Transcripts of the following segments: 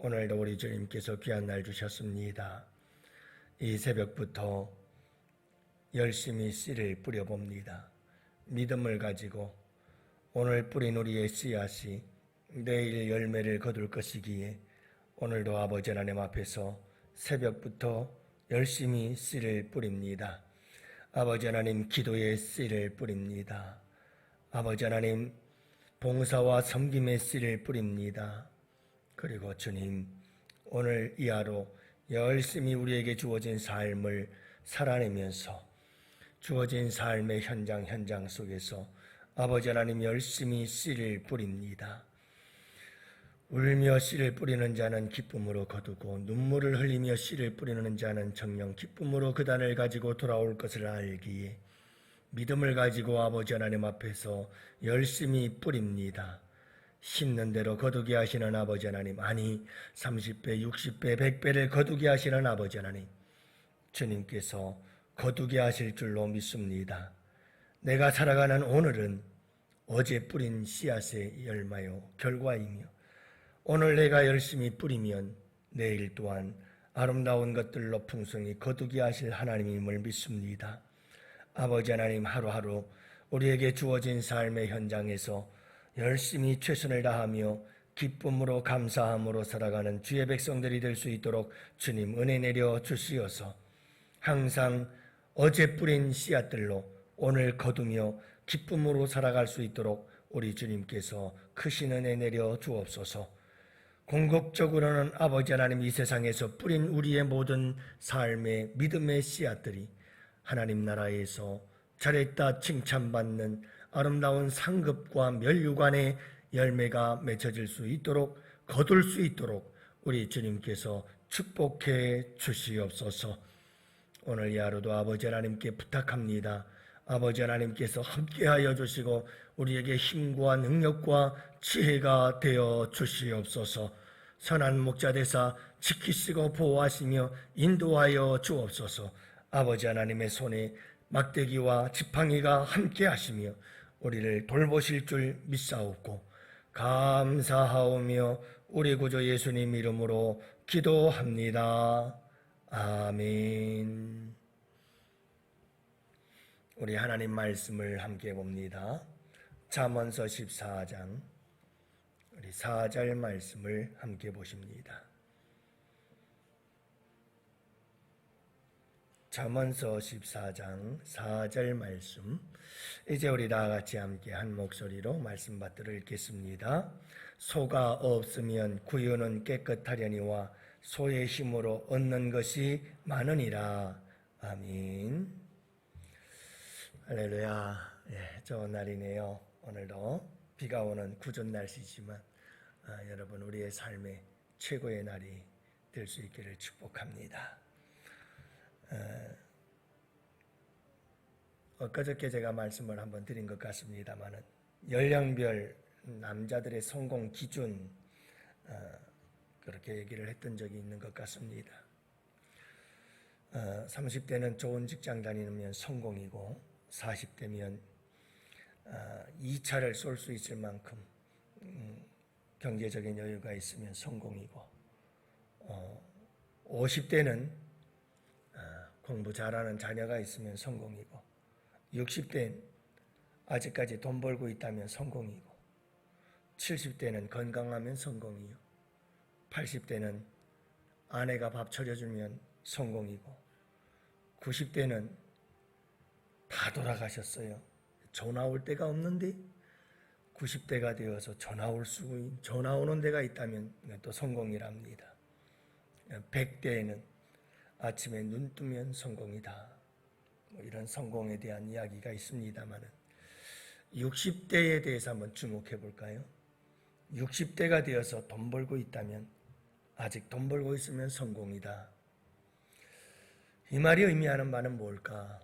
오늘도 우리 주님께서 귀한 날 주셨습니다. 이 새벽부터 열심히 씨를 뿌려봅니다. 믿음을 가지고 오늘 뿌린 우리의 씨앗이 내일 열매를 거둘 것이기에 오늘도 아버지 하나님 앞에서 새벽부터 열심히 씨를 뿌립니다. 아버지 하나님, 기도의 씨를 뿌립니다. 아버지 하나님, 봉사와 섬김의 씨를 뿌립니다. 그리고 주님, 오늘 이 하루 열심히 우리에게 주어진 삶을 살아내면서 주어진 삶의 현장 속에서 아버지 하나님 열심히 씨를 뿌립니다. 울며 씨를 뿌리는 자는 기쁨으로 거두고 눈물을 흘리며 씨를 뿌리는 자는 정녕 기쁨으로 그 단을 가지고 돌아올 것을 알기에 믿음을 가지고 아버지 하나님 앞에서 열심히 뿌립니다. 심는 대로 거두게 하시는 아버지 하나님, 아니 30배, 60배, 100배를 거두게 하시는 아버지 하나님, 주님께서 거두게 하실 줄로 믿습니다. 내가 살아가는 오늘은 어제 뿌린 씨앗의 열매요 결과이며 오늘 내가 열심히 뿌리면 내일 또한 아름다운 것들로 풍성히 거두게 하실 하나님임을 믿습니다. 아버지 하나님, 하루하루 우리에게 주어진 삶의 현장에서 열심히 최선을 다하며 기쁨으로 감사함으로 살아가는 주의 백성들이 될 수 있도록 주님 은혜 내려 주시어서 항상 어제 뿌린 씨앗들로 오늘 거두며 기쁨으로 살아갈 수 있도록 우리 주님께서 크신 은혜 내려 주옵소서. 궁극적으로는 아버지 하나님, 이 세상에서 뿌린 우리의 모든 삶의 믿음의 씨앗들이 하나님 나라에서 잘했다 칭찬받는 아름다운 상급과 멸류관의 열매가 맺혀질 수 있도록 거둘 수 있도록 우리 주님께서 축복해 주시옵소서. 오늘 이 하루도 아버지 하나님께 부탁합니다. 아버지 하나님께서 함께하여 주시고 우리에게 힘과 능력과 지혜가 되어 주시옵소서. 선한 목자 되사 지키시고 보호하시며 인도하여 주옵소서. 아버지 하나님의 손에 막대기와 지팡이가 함께하시며 우리를 돌보실 줄 믿사옵고 감사하오며 우리 구주 예수님 이름으로 기도합니다. 아멘. 우리 하나님 말씀을 함께 봅니다. 잠언서 14장 우리 4절 말씀을 함께 보십니다. 잠언서 14장 4절 말씀, 이제 우리 다 같이 함께 한 목소리로 말씀 받들어 읽겠습니다. 소가 없으면 구유는 깨끗하려니와 소의 힘으로 얻는 것이 많으니라. 아멘. 할렐루야. 좋은 날이네요. 오늘도 비가 오는 궂은 날씨지만 여러분, 우리의 삶의 최고의 날이 될 수 있기를 축복합니다. 엊그저께 제가 말씀을 한번 드린 것 같습니다만은 연령별 남자들의 성공 기준 그렇게 얘기를 했던 적이 있는 것 같습니다. 30대는 좋은 직장 다니면 성공이고 40대면 2차를 쏠 수 있을 만큼 경제적인 여유가 있으면 성공이고 50대는 공부 잘하는 자녀가 있으면 성공이고 60대는 아직까지 돈 벌고 있다면 성공이고 70대는 건강하면 성공이요 80대는 아내가 밥 차려주면 성공이고 90대는 다 돌아가셨어요. 전화 올 데가 없는데 90대가 되어서 전화 오는 데가 있다면 또 성공이랍니다. 100대에는 아침에 눈 뜨면 성공이다. 이런 성공에 대한 이야기가 있습니다만 60대에 대해서 한번 주목해 볼까요? 60대가 되어서 돈 벌고 있다면 아직 돈 벌고 있으면 성공이다. 이 말이 의미하는 바는 뭘까?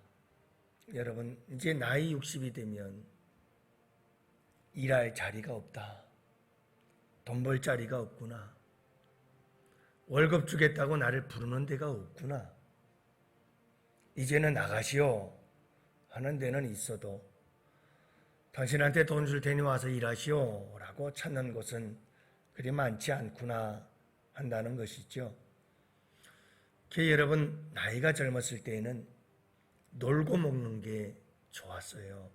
여러분, 이제 나이 60이 되면 일할 자리가 없다. 돈 벌 자리가 없구나. 월급 주겠다고 나를 부르는 데가 없구나. 이제는 나가시오 하는 데는 있어도 당신한테 돈 줄 테니 와서 일하시오 라고 찾는 곳은 그리 많지 않구나 한다는 것이죠. 여러분, 나이가 젊었을 때에는 놀고 먹는 게 좋았어요.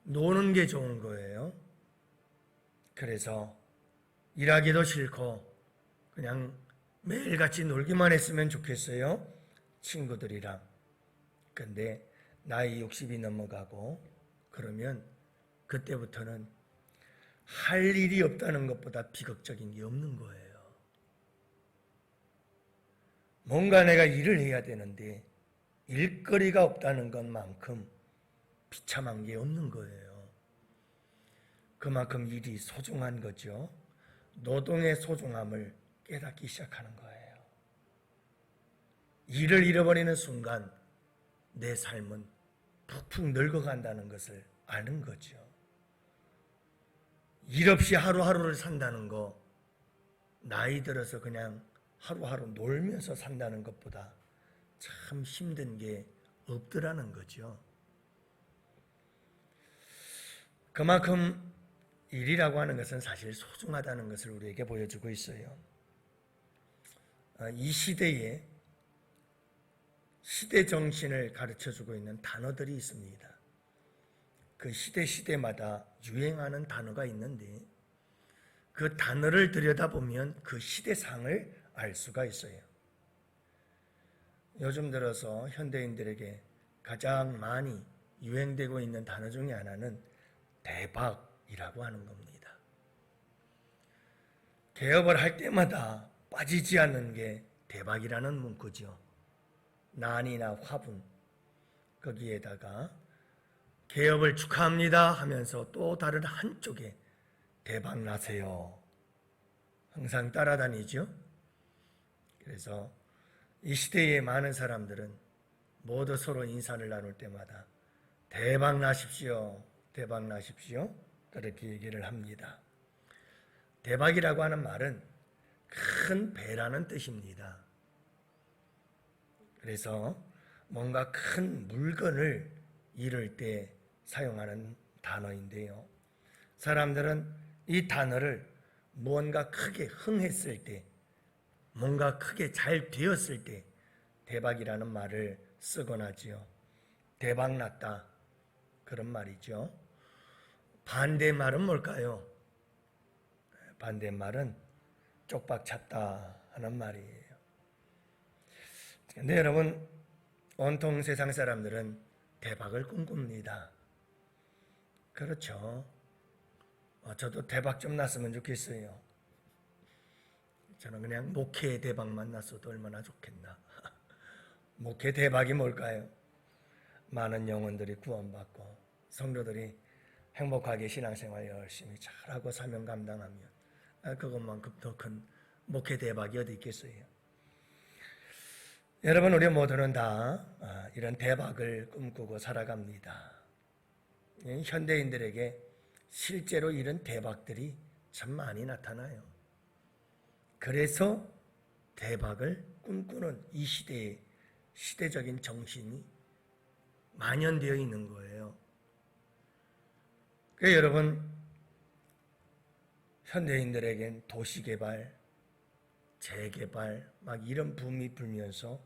노는 게 좋은 거예요. 그래서 일하기도 싫고 그냥 매일같이 놀기만 했으면 좋겠어요. 친구들이랑. 근데 나이 60이 넘어가고 그러면 그때부터는 할 일이 없다는 것보다 비극적인 게 없는 거예요. 뭔가 내가 일을 해야 되는데 일거리가 없다는 것만큼 비참한 게 없는 거예요. 그만큼 일이 소중한 거죠. 노동의 소중함을 깨닫기 시작하는 거예요. 일을 잃어버리는 순간 내 삶은 푹푹 늙어간다는 것을 아는 거죠. 일 없이 하루하루를 산다는 거, 나이 들어서 그냥 하루하루 놀면서 산다는 것보다 참 힘든 게 없더라는 거죠. 그만큼 일이라고 하는 것은 사실 소중하다는 것을 우리에게 보여주고 있어요. 이 시대에 시대 정신을 가르쳐주고 있는 단어들이 있습니다. 그 시대마다 유행하는 단어가 있는데 그 단어를 들여다보면 그 시대상을 알 수가 있어요. 요즘 들어서 현대인들에게 가장 많이 유행되고 있는 단어 중에 하나는 대박이라고 하는 겁니다. 개업을 할 때마다 빠지지 않는 게 대박이라는 문구죠. 난이나 화분, 거기에다가 개업을 축하합니다 하면서 또 다른 한쪽에 대박 나세요. 항상 따라다니죠. 그래서 이 시대의 많은 사람들은 모두 서로 인사를 나눌 때마다 대박 나십시오. 대박 나십시오. 그렇게 얘기를 합니다. 대박이라고 하는 말은 큰 배라는 뜻입니다. 그래서 뭔가 큰 물건을 이룰 때 사용하는 단어인데요. 사람들은 이 단어를 무언가 크게 흥했을 때, 뭔가 크게 잘 되었을 때 대박이라는 말을 쓰곤 하지요. 대박 났다. 그런 말이죠. 반대말은 뭘까요? 반대말은 쪽박 찼다 하는 말이에요. 근데 여러분, 온통 세상 사람들은 대박을 꿈꿉니다. 그렇죠. 저도 대박 좀 났으면 좋겠어요. 저는 그냥 목회 대박만 났어도 얼마나 좋겠나. 목회 대박이 뭘까요? 많은 영혼들이 구원받고 성도들이 행복하게 신앙생활 열심히 잘하고 사명 감당하면 그것만큼 더 큰 목회 대박이 어디 있겠어요? 여러분, 우리 모두는 다 이런 대박을 꿈꾸고 살아갑니다. 현대인들에게 실제로 이런 대박들이 참 많이 나타나요. 그래서 대박을 꿈꾸는 이 시대의 시대적인 정신이 만연되어 있는 거예요. 그러니까 여러분, 현대인들에겐 도시개발, 재개발 막 이런 붐이 불면서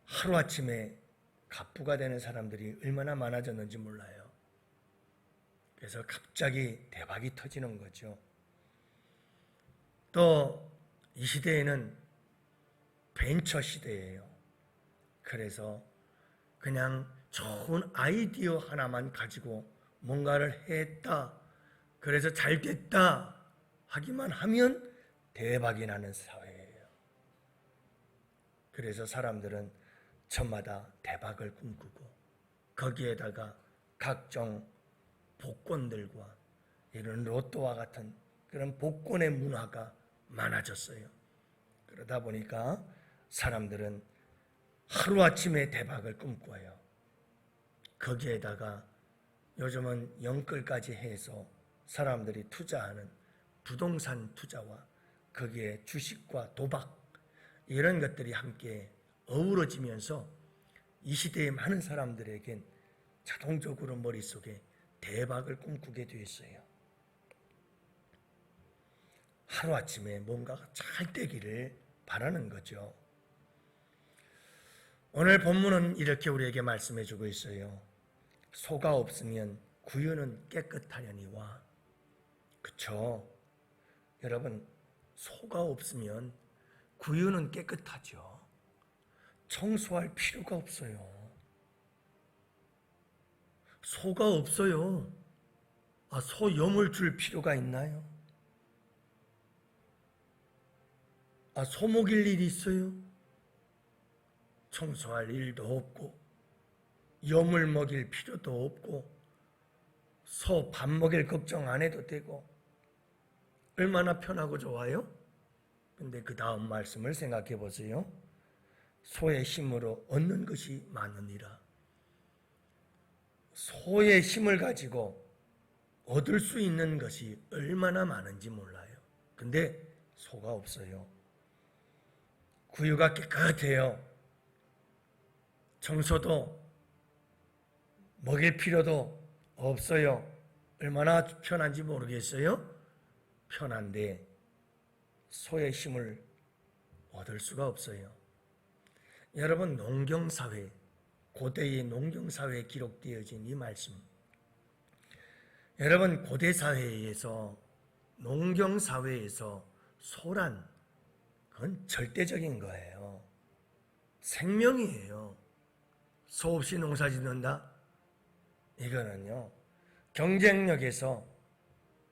하루아침에 갑부가 되는 사람들이 얼마나 많아졌는지 몰라요. 그래서 갑자기 대박이 터지는 거죠. 또 이 시대에는 벤처 시대예요. 그래서 그냥 좋은 아이디어 하나만 가지고 뭔가를 했다, 그래서 잘 됐다 하기만 하면 대박이 나는 사회예요. 그래서 사람들은 저마다 대박을 꿈꾸고 거기에다가 각종 복권들과 이런 로또와 같은 그런 복권의 문화가 많아졌어요. 그러다 보니까 사람들은 하루아침에 대박을 꿈꿔요. 거기에다가 요즘은 영끌까지 해서 사람들이 투자하는 부동산 투자와 거기에 주식과 도박 이런 것들이 함께 어우러지면서 이 시대의 많은 사람들에겐 자동적으로 머릿속에 대박을 꿈꾸게 되었어요. 하루아침에 뭔가가 잘 되기를 바라는 거죠. 오늘 본문은 이렇게 우리에게 말씀해 주고 있어요. 소가 없으면 구유는 깨끗하려니와. 그쵸? 여러분, 소가 없으면 구유는 깨끗하죠. 청소할 필요가 없어요. 소가 없어요. 소 염을 줄 필요가 있나요? 소 먹일 일이 있어요? 청소할 일도 없고, 염을 먹일 필요도 없고, 소 밥 먹일 걱정 안 해도 되고, 얼마나 편하고 좋아요? 근데 그 다음 말씀을 생각해 보세요. 소의 힘으로 얻는 것이 많으니라. 소의 힘을 가지고 얻을 수 있는 것이 얼마나 많은지 몰라요. 근데 소가 없어요. 구유가 깨끗해요. 청소도 먹일 필요도 없어요. 얼마나 편한지 모르겠어요? 편한데 소의 힘을 얻을 수가 없어요. 여러분, 농경사회, 고대의 농경사회에 기록되어진 이 말씀, 여러분, 고대사회에서 농경사회에서 소란, 그건 절대적인 거예요. 생명이에요. 소 없이 농사 짓는다? 이거는요, 경쟁력에서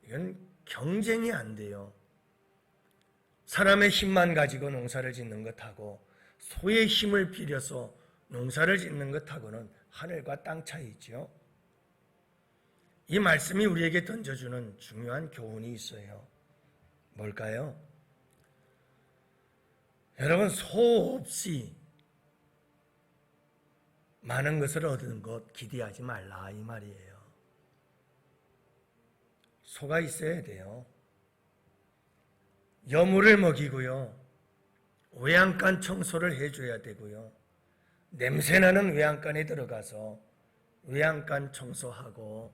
이건 경쟁이 안 돼요. 사람의 힘만 가지고 농사를 짓는 것하고 소의 힘을 빌려서 농사를 짓는 것하고는 하늘과 땅 차이죠. 이 말씀이 우리에게 던져주는 중요한 교훈이 있어요. 뭘까요? 여러분, 소 없이 많은 것을 얻는 것 기대하지 말라 이 말이에요. 소가 있어야 돼요. 여물을 먹이고요. 외양간 청소를 해줘야 되고요. 냄새나는 외양간에 들어가서 외양간 청소하고,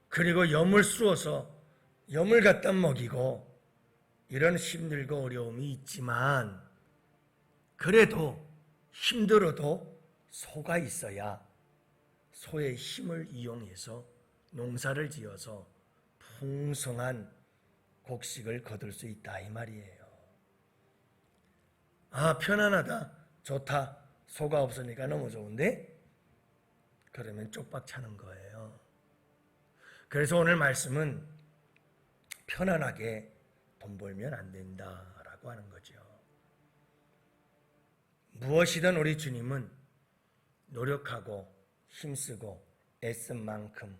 그리고 염을 쑤어서 염을 갖다 먹이고, 이런 힘들고 어려움이 있지만 그래도 힘들어도 소가 있어야 소의 힘을 이용해서 농사를 지어서 풍성한 곡식을 거둘 수 있다 이 말이에요. 편안하다, 좋다, 소가 없으니까 너무 좋은데? 그러면 쪽박 차는 거예요. 그래서 오늘 말씀은 편안하게 돈 벌면 안 된다라고 하는 거죠. 무엇이든 우리 주님은 노력하고 힘쓰고 애쓴 만큼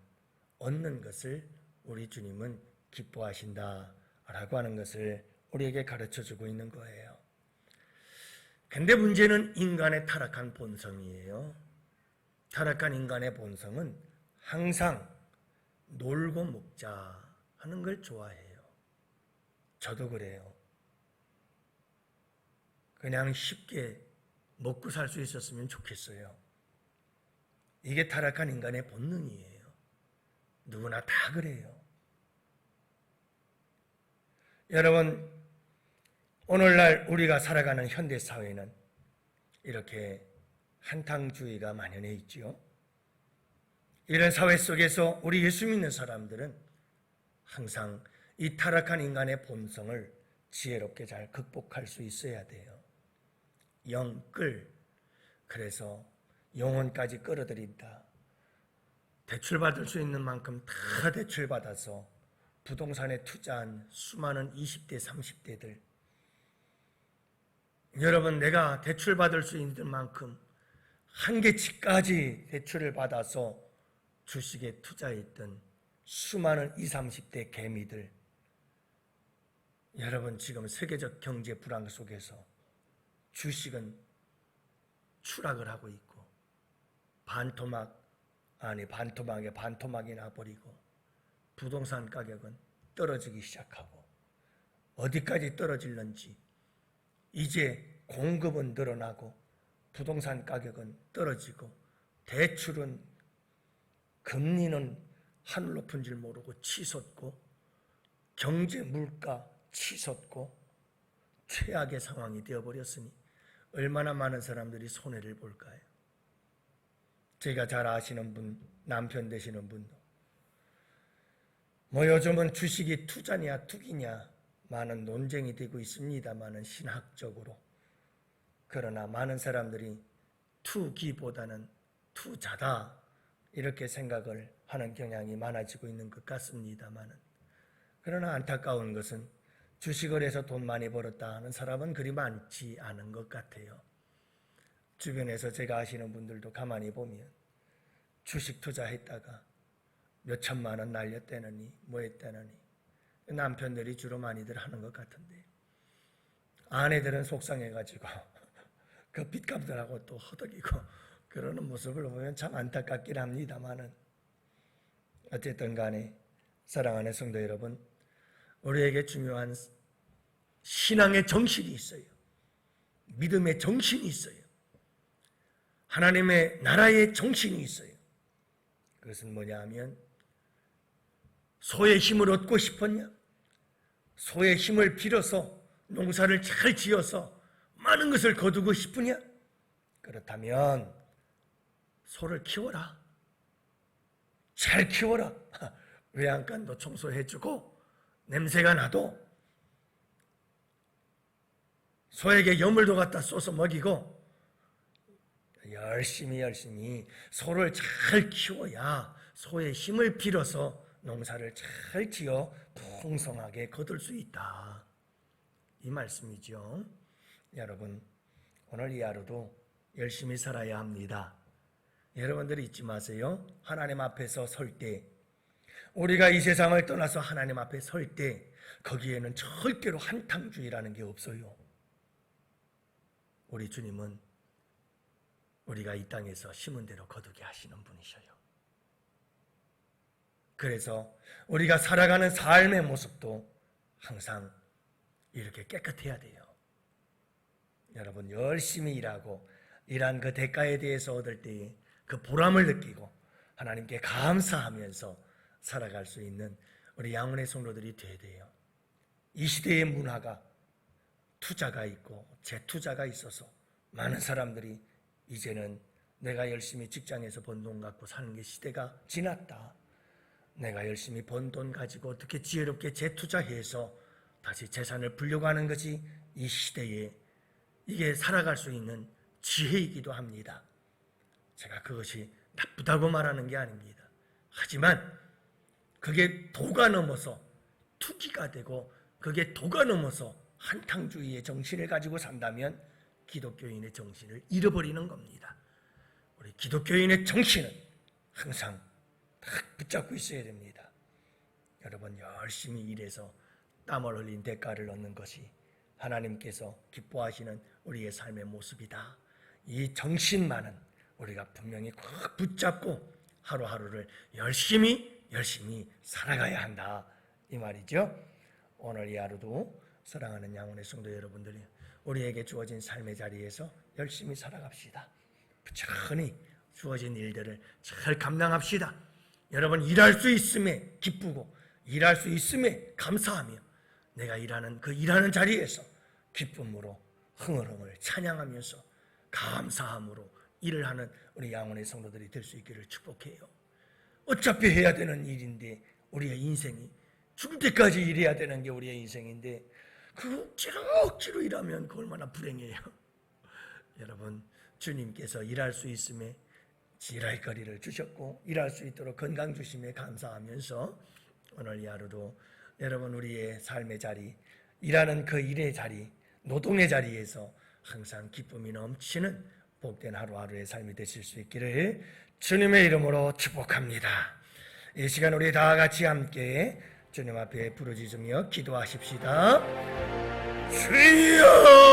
얻는 것을 우리 주님은 기뻐하신다라고 하는 것을 우리에게 가르쳐주고 있는 거예요. 근데 문제는 인간의 타락한 본성이에요. 타락한 인간의 본성은 항상 놀고 먹자 하는 걸 좋아해요. 저도 그래요. 그냥 쉽게 먹고 살 수 있었으면 좋겠어요. 이게 타락한 인간의 본능이에요. 누구나 다 그래요. 여러분, 오늘날 우리가 살아가는 현대사회는 이렇게 한탕주의가 만연해 있지요. 이런 사회 속에서 우리 예수 믿는 사람들은 항상 이 타락한 인간의 본성을 지혜롭게 잘 극복할 수 있어야 돼요. 영끌, 그래서 영혼까지 끌어들인다. 대출받을 수 있는 만큼 다 대출받아서 부동산에 투자한 수많은 20대, 30대들, 여러분, 내가 대출받을 수 있는 만큼 한계치까지 대출을 받아서 주식에 투자했던 수많은 20, 30대 개미들, 여러분, 지금 세계적 경제 불황 속에서 주식은 추락을 하고 있고, 반토막에 반토막이 나버리고, 부동산 가격은 떨어지기 시작하고, 어디까지 떨어질는지, 이제 공급은 늘어나고 부동산 가격은 떨어지고 대출은, 금리는 하늘 높은 줄 모르고 치솟고, 경제, 물가, 치솟고 최악의 상황이 되어버렸으니 얼마나 많은 사람들이 손해를 볼까요? 제가 잘 아시는 분, 남편 되시는 분도 요즘은 주식이 투자냐 투기냐 많은 논쟁이 되고 있습니다만은 신학적으로, 그러나 많은 사람들이 투기보다는 투자다 이렇게 생각을 하는 경향이 많아지고 있는 것 같습니다만은, 그러나 안타까운 것은 주식을 해서 돈 많이 벌었다 하는 사람은 그리 많지 않은 것 같아요. 주변에서 제가 아시는 분들도 가만히 보면 주식 투자했다가 몇 천만 원 날렸다느니 뭐 했다느니 남편들이 주로 많이들 하는 것 같은데, 아내들은 속상해가지고 그 빚값들하고 또 허덕이고 그러는 모습을 보면 참 안타깝긴 합니다만은, 어쨌든 간에 사랑하는 성도 여러분, 우리에게 중요한 신앙의 정신이 있어요. 믿음의 정신이 있어요. 하나님의 나라의 정신이 있어요. 그것은 뭐냐 하면, 소의 힘을 얻고 싶었냐? 소의 힘을 빌어서 농사를 잘 지어서 많은 것을 거두고 싶으냐? 그렇다면 소를 키워라. 잘 키워라. 외양간도 청소해주고 냄새가 나도 소에게 여물도 갖다 쏘서 먹이고 열심히 소를 잘 키워야 소의 힘을 빌어서 농사를 잘 지어 풍성하게 거둘 수 있다, 이 말씀이죠. 여러분, 오늘 이 하루도 열심히 살아야 합니다. 여러분들이 잊지 마세요. 하나님 앞에서 설 때, 우리가 이 세상을 떠나서 하나님 앞에 설 때 거기에는 절대로 한탕주의라는 게 없어요. 우리 주님은 우리가 이 땅에서 심은 대로 거두게 하시는 분이셔요. 그래서 우리가 살아가는 삶의 모습도 항상 이렇게 깨끗해야 돼요. 여러분, 열심히 일하고 일한 그 대가에 대해서 얻을 때에 그 보람을 느끼고 하나님께 감사하면서 살아갈 수 있는 우리 양훈의 성도들이 되어야 돼요. 이 시대의 문화가 투자가 있고 재투자가 있어서 많은 사람들이 이제는 내가 열심히 직장에서 번 돈 갖고 사는 게 시대가 지났다, 내가 열심히 번 돈 가지고 어떻게 지혜롭게 재투자해서 다시 재산을 불려고 하는 것이 이 시대에 이게 살아갈 수 있는 지혜이기도 합니다. 제가 그것이 나쁘다고 말하는 게 아닙니다. 하지만 그게 도가 넘어서 투기가 되고 그게 도가 넘어서 한탕주의의 정신을 가지고 산다면 기독교인의 정신을 잃어버리는 겁니다. 우리 기독교인의 정신은 항상 딱 붙잡고 있어야 됩니다. 여러분, 열심히 일해서 땀을 흘린 대가를 얻는 것이 하나님께서 기뻐하시는 우리의 삶의 모습이다. 이 정신만은 우리가 분명히 꼭 붙잡고 하루하루를 열심히 살아가야 한다, 이 말이죠. 오늘 이 하루도 사랑하는 양훈의 성도 여러분들이 우리에게 주어진 삶의 자리에서 열심히 살아갑시다. 부지런히 주어진 일들을 잘 감당합시다. 여러분, 일할 수 있음에 기쁘고 일할 수 있음에 감사하며 내가 일하는 그 일하는 자리에서 기쁨으로 흥얼흥얼 찬양하면서 감사함으로 일을 하는 우리 양훈의 성도들이 될 수 있기를 축복해요. 어차피 해야 되는 일인데, 우리의 인생이 죽을 때까지 일해야 되는 게 우리의 인생인데 그거 찌룩찌룩 일하면 그 얼마나 불행해요. 여러분, 주님께서 일할 수 있음에 일할 거리를 주셨고 일할 수 있도록 건강 주심에 감사하면서 오늘 이 하루도 여러분 우리의 삶의 자리, 일하는 그 일의 자리, 노동의 자리에서 항상 기쁨이 넘치는 복된 하루하루의 삶이 되실 수 있기를 주님의 이름으로 축복합니다. 이 시간 우리 다 같이 함께 주님 앞에 부르짖으며 기도하십시다. 주여!